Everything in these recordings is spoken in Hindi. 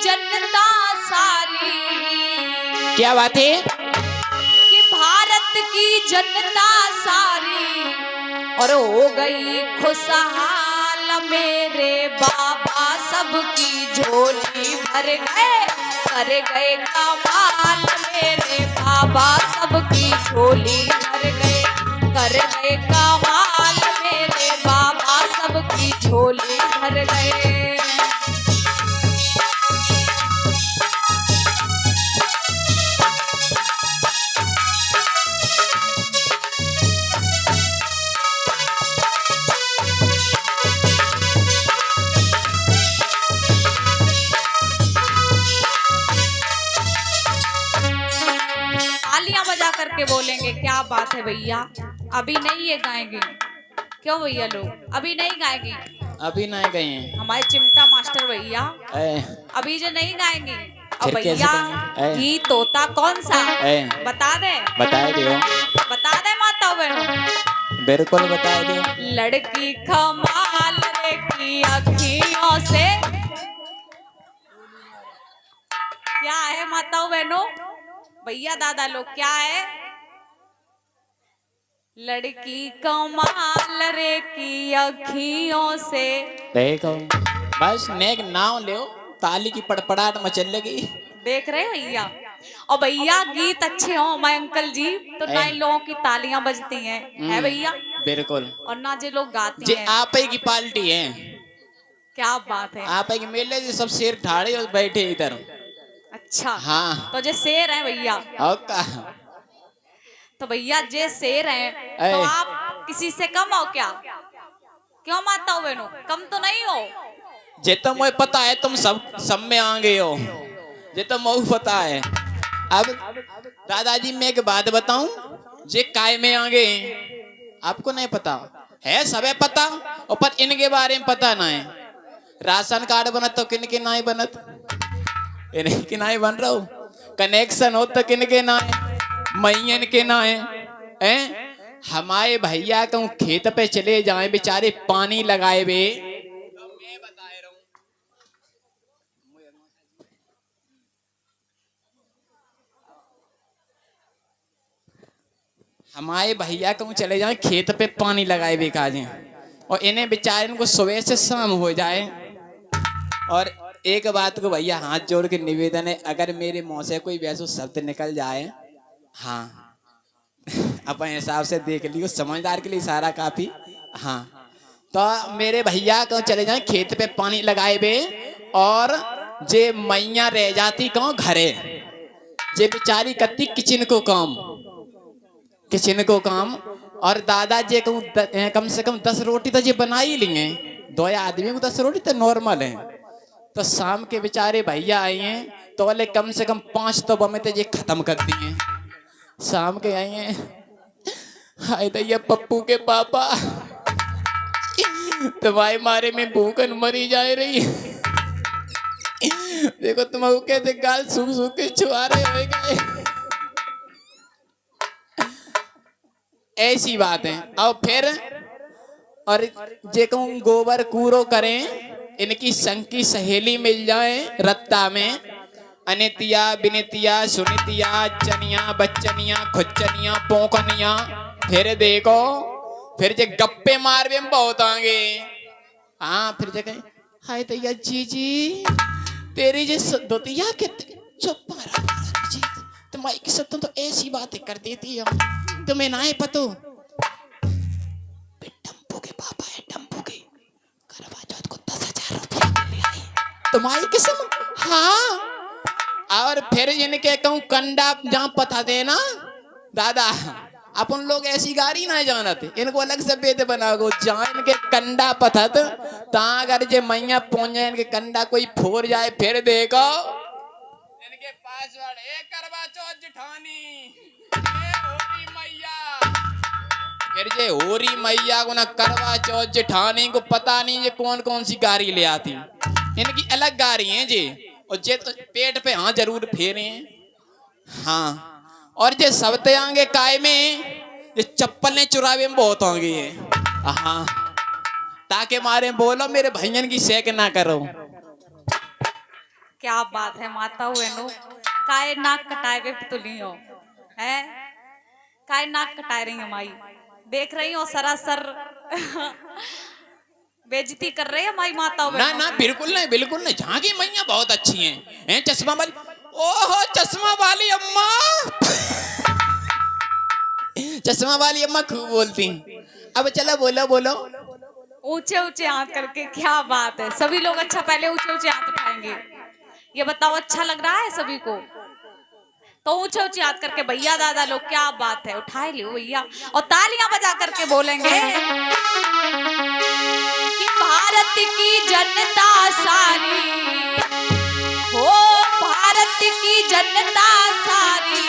जनता सारी। क्या बात है? कि भारत की जनता सारी और हो गई खुशहाल, मेरे बाबा सबकी झोली भर गए, कर गए कमाल, मेरे बाबा सबकी झोली भर गए, कर गए कमाल, मेरे बाबा सबकी झोली भर गए। तालियां बजा करके बोलेंगे क्या बात है भैया। अभी नहीं ये गाएंगे, क्यों भैया लोग अभी नहीं गाएंगे? अभी नहीं गए हैं हमारे चिमटा मास्टर भैया अभी जो नहीं गाएंगे। और फिर कैसे भैया गाएंगे? गीत तोता कौन सा बता दे, बताए दियो, बता दे माता बहनों। बिल्कुल बताए दियो। लड़की कमाल रे की अखियों से, क्या है माता बहनों, भैया दादा लोग क्या है? लड़की कमाल रे की अखियों से। देखो बस नेक नाम ले, ताली की पड़पड़ाहट मचल लगी। देख रहे भैया, और भैया गीत अच्छे हो मैं अंकल जी तो ना इन लोगों की तालियां बजती हैं, है भैया? बिल्कुल। और ना जो लोग गाते जे हैं। आप ही की पार्टी है, क्या बात है। आप ही की मेले जी सब शेर ठाड़े और बैठे इधर। अच्छा हाँ तो जे शेर है भैया, और का तो भैया जे शेर है तो आप किसी से कम हो क्या? क्यों माता हो बहनों, कम तो नहीं हो? जे तो मुझे पता है तुम सब में आ गए हो, जे तो मुझे पता है। अब दादाजी मैं एक बात बताऊं, जे काय में आ गए आपको नहीं पता है, सबे पता और पर इनके बारे में पता ना है। राशन कार्ड बनत तो किनके ना ही बनत, इनके ना ही बन रहा हो, कनेक्शन हो तो किनके ना है, मैयन के ना है। हमारे भैया कहूँ खेत पे चले जाए बेचारे पानी लगाए वे, हमारे भैया कहूँ चले जाए खेत पे पानी लगाए वे काजें, और इन्हें बेचारे को सुबह से शाम हो जाए। और एक बात को भैया हाथ जोड़ के निवेदन है, अगर मेरे मुंह से कोई वैसा शब्द निकल जाए, हाँ अपने हिसाब से देख लियो, समझदार के लिए इशारा काफी। हाँ तो मेरे भैया को चले जाए खेत पे पानी लगाए बे, और जे मैया रह जाती कहूँ घरे, जे बेचारी कत्ती किचन को काम, और दादा जे कहूँ कम से कम 10 रोटी तो जे बना ही लेंगे, 2 आदमी को 10 रोटी तो नॉर्मल है। तो शाम के बेचारे भैया आए हैं तो बोले कम से कम 5 तो बमे तो ये खत्म कर दिए। शाम के आए हैं, हाय दैया पप्पू के पापा तुम्हारे मारे में भूखन मरी जा रही, देखो तुम कैसे गाल सूख सूख के छुआ रहे हो। ऐसी बात है। और फिर और जे कहूँ गोबर कूड़ो करें, इनकी संग की सहेली मिल जाए रत्ता में, अनितिया बिनितिया सुनितिया चनिया बच्चनिया खुच्चनिया पोकनिया, फिर देखो फिर जे गप्पे मार में बहुत आगे। हाँ फिर जे कहे हाय दैया जी तेरी जे दोतिया के चुप मारा जी, तुम्हारी की सब तो ऐसी बातें कर देती है, तुम्हें ना है पतो, डम्पू के पापा है, डम्पू के करवा चौथ को 10,000 रुपया ले आई तुम्हारी किस्म। हाँ और फिर इनके कहूँ कंडा जहाँ पता देना दादा, अपन लोग ऐसी गाड़ी ना जानते, इनको अलग से बेद बनाओ, जहाँ इनके कंडा पथत तहाँ अगर जे मैया पहुंच जाए इनके कंडा कोई फोड़ जाए, फिर देखो इनके पासवर्ड एक करवा चौथ जिठानी होरी मैया, फिर जे होरी मैया को ना करवा चौथ जिठानी को पता नहीं ये कौन कौन सी गाड़ी ले आती, इनकी अलग गाड़ी है जी, और जे तो पेट पे हाँ जरूर फेरे हैं। हाँ और जे सबते आगे काय में ये चप्पल ने चुरावे में बहुत होंगी है। हाँ ताकि मारे बोलो मेरे भैयन की सेक ना करो। क्या बात है माता हुए नो, काय नाक कटाए वे तुली हो है, काय नाक कटाए रही हो माई, देख रही हो सरासर बेइज्जती कर रहे हैं माई माता। ना ना बिल्कुल नहीं, झांकी मैया बहुत अच्छी हैं चश्मा वाली, ओहो चश्मा वाली अम्मा चश्मा वाली अम्मा खूब बोलती हैं। अब चलो बोलो ऊंचे ऊंचे हाथ करके, क्या बात है, सभी लोग अच्छा पहले ऊंचे ऊंचे हाथ उठाएंगे, ये बताओ अच्छा लग रहा है सभी को, तो ऊंचे ऊंचे हाथ करके भैया दादा लोग, क्या बात है, उठाए लियो भैया और तालियां बजा करके बोलेंगे कि भारत की जनता सारी हो, भारत की जनता सारी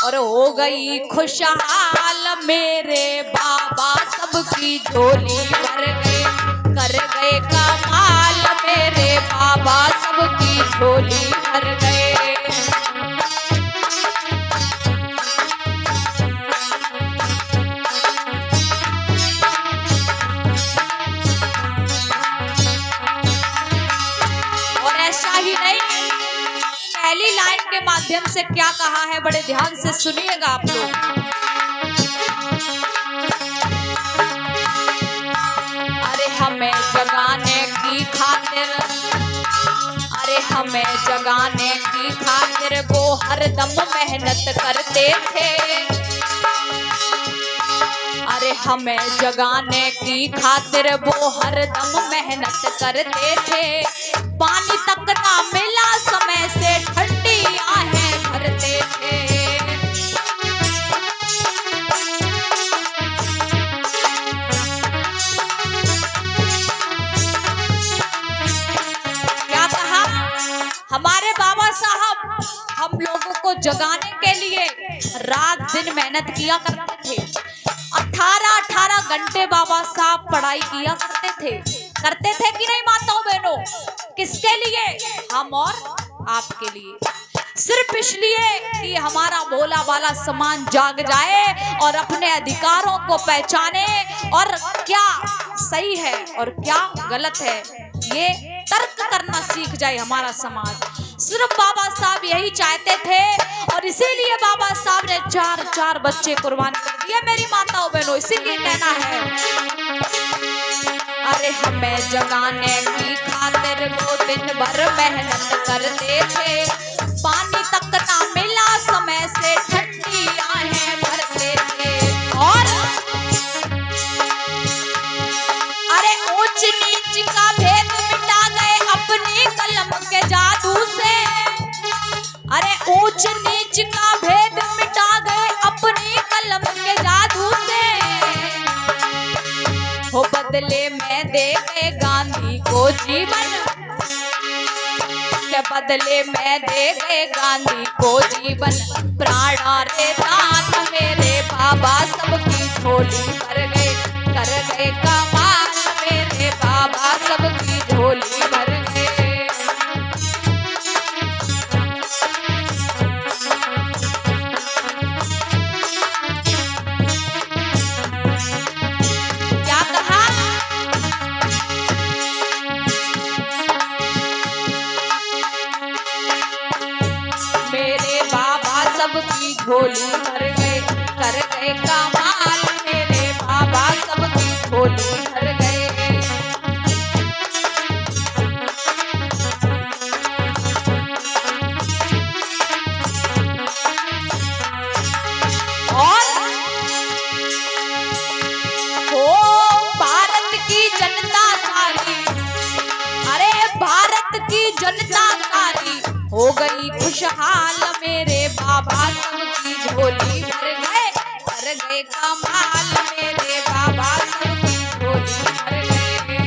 और हो गई खुशहाल, मेरे बाबा सबकी झोली भर गए, कर गए कमाल, मेरे बाबा सबकी झोली भर गए। और ऐसा ही नहीं, पहली लाइन के माध्यम से क्या कहा है, बड़े ध्यान से सुनिएगा आप लोग। अरे हमें जगाने की खातिर, अरे हमें जगाने की खातिर वो हरदम मेहनत करते थे, अरे हमें जगाने की खातिर वो हरदम मेहनत करते थे, पानी तक ना मिला समय से ठंडी आहें भरते थे। क्या कहा हमारे बाबा साहब, हम लोगों को जगाने के लिए रात दिन मेहनत किया करते थे, 18-18 घंटे बाबा साहब पढ़ाई किया करते थे कि नहीं माताओं बहनों, किसके लिए, हम और आपके लिए, सिर्फ इसलिए कि हमारा भोला वाला समाज जाग जाए और अपने अधिकारों को पहचाने और क्या सही है और क्या गलत है ये तर्क करना सीख जाए हमारा समाज, सिर्फ बाबा साहब यही चाहते थे और इसीलिए बाबा साहब ने 4 बच्चे कुर्बान कर दिए मेरी माताओं बहनों, इसीलिए कहना है अरे हमें जगाने की खातिर वो दिन भर मेहनत करते थे, पानी तक ना मिला समय से ठंडी आहें भरते थे, और अरे ऊंच नीच का भेद मिटा गए अपनी कलम के जादू से, अरे ऊंच नीच का भेद मिटा गए अपनी कलम के जादू से, हो बदले में दे गए गांधी को जीवन, के बदले में दे गए गांधी को जीवन, प्राण रे दान मेरे बाबा सबकी झोली भर गए, कर गए कमाल, मेरे बाबा सबकी झोली भर गए। क्या कहा मेरे बाबा सबकी झोली भर गए, कर गए कमाल, मेरे बाबा सबकी झोली भर गए। और हो भारत की जनता सारी, अरे भारत की जनता सारी हो गई खुशहाल, मेरे बाबा सबकी झोली भर गए, कर गए कमाल, मेरे बाबा सबकी झोली भर गए।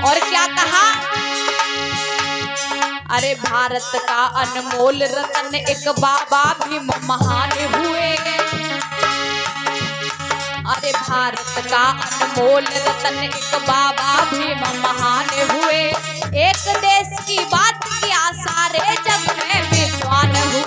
और क्या कहा अरे भारत का अनमोल रतन एक बाबा भी महान हुए, अरे भारत का अनमोल रतन एक बाबा भी महान हुए, एक देश की बात